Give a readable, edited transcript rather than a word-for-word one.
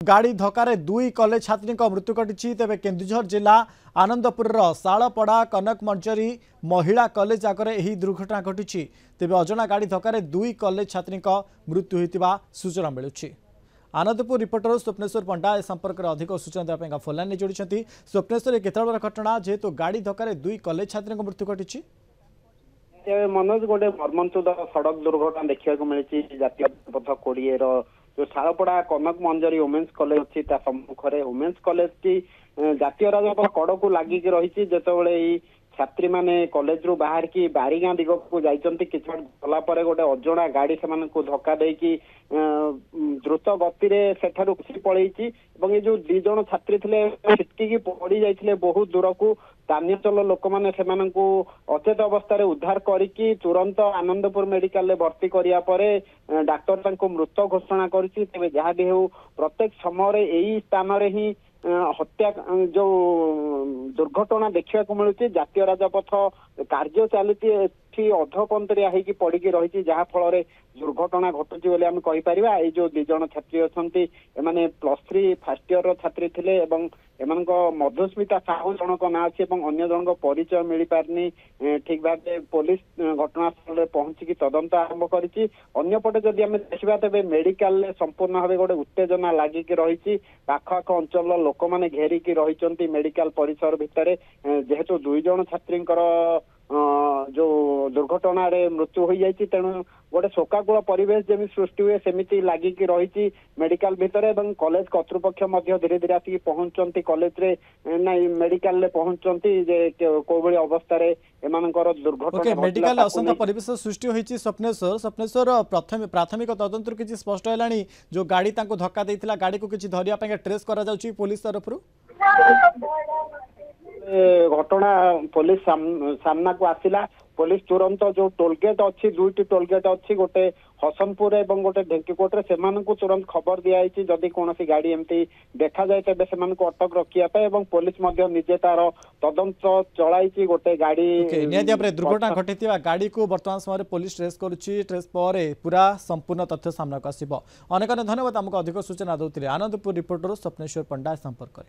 गाड़ी धक्कार दुई कॉलेज छात्री मृत्यु घटी। तेज केन्दुझर जिला आनंदपुर शालपड़ा कनक मंजरी महिला कॉलेज आगे यह दुर्घटना घटी। तेज अजना गाड़ी धक्कार दुई कॉलेज छात्री मृत्यु होता सूचना मिलूँ। आनंदपुर रिपोर्टर स्वप्नेश्वर पंडा ए संपर्क में अधिक सूचना देवाई फोन लाइन जोड़ी। स्वप्नेश्वर केतल घटना जेहेतु गाड़ी धक्कार दुई कॉलेज छात्री मृत्यु घटी। मनोज गोटे मर्मन्तुद सड़क दुर्घटना देखा मिली जातीय पथ 20 जो शालपड़ा कनक मंजरी वुमेन्स कॉलेज अच्छी सम्मुखें वुमेन्स कॉलेज टी जातीय राजपथ कड़ को लगिकी रही जिते छात्री माने कॉलेज रू बाहर की बारीगाँ दिग को जाती कि गला गोटे अजणा गाड़ी से धक्का देकी द्रुत गति सेठारु खसी पलैची। ये जो दी जन छात्री थे छिटकी पड़ी जाते बहुत दूर को स्थानीय लोक मैंने अचेत अवस्था उद्धार करके तुरंत आनंदपुर मेडिकल भर्ती करा डाक्तर मृत घोषणा करें। तेज जहाँ भी हो प्रत्येक समय यही स्थान ही हत्या जो दुर्घटना देखा मिलूँ। जातीय राजपथ कार्य चलती अधपंतरिया होगी पड़ी रही जहाँ फल दुर्घटना घटुची बोली आम कहीपर। ये जो दी जन छात्री अच्छा +3 फर्स्ट इयर छात्री थे एम मधुस्मिता साहू जनक ना अच्छी अन्य जन परिचय मिल पारनी ठीक भाव पुलिस घटनास्थल में पहुंचिकी तदंत आरंभ करी। अंपटे जदि आम देखा तेज मेडिकल संपूर्ण भाव गोटे उत्तेजना लगिकी रही पाखआख अंचल लोक मैंने घेरिकी रही मेडिकल परिसर भितर जेहेतु दुई जन छात्री जो दुर्घटना मृत्यु हो जाती तेणु गोटे शोकाकूल परिवेश जमी सृष्टि हुए सेमती लगिकी रही मेडिकल भितर। कॉलेज कर्तृपक्ष धीरे धीरे आसिक पहुंचती कॉलेज रे नहीं मेडिकल रे पहुंचती कोभली अवस्था दुर्घटना मेडिकल असंख्य परिवेश सृष्टि होती। स्वप्नेश्वर प्राथमिक तदंतर किसी स्पष्ट है जो गाड़ी धक्का देता गाड़ी को किसी धरिया ट्रेस करा जाउची पुलिस तरफ घटना पुलिस सामना को आसिला। पुलिस तुरंत जो टोलगेट अच्छी दुईटी टोलगेट अच्छी गोटे हसनपुर और गोटे ढेंकीकोट से तुरंत खबर दिखाई जदि कौन गाड़ी एमती देखा जाए तेज से अटक रखापी पुलिस निजे तार तदंत चलाई गोटे गाड़ी दुर्घटना घटी गाड़ी को वर्तमान समय पुलिस ट्रेस करुच्ची। ट्रेस पर पूरा संपूर्ण तथ्य सामना को आसब। अनेक धन्यवाद आमको अधिक सूचना दौते आनंदपुर रिपोर्टर स्वप्नेश्वर पंडा संपर्क।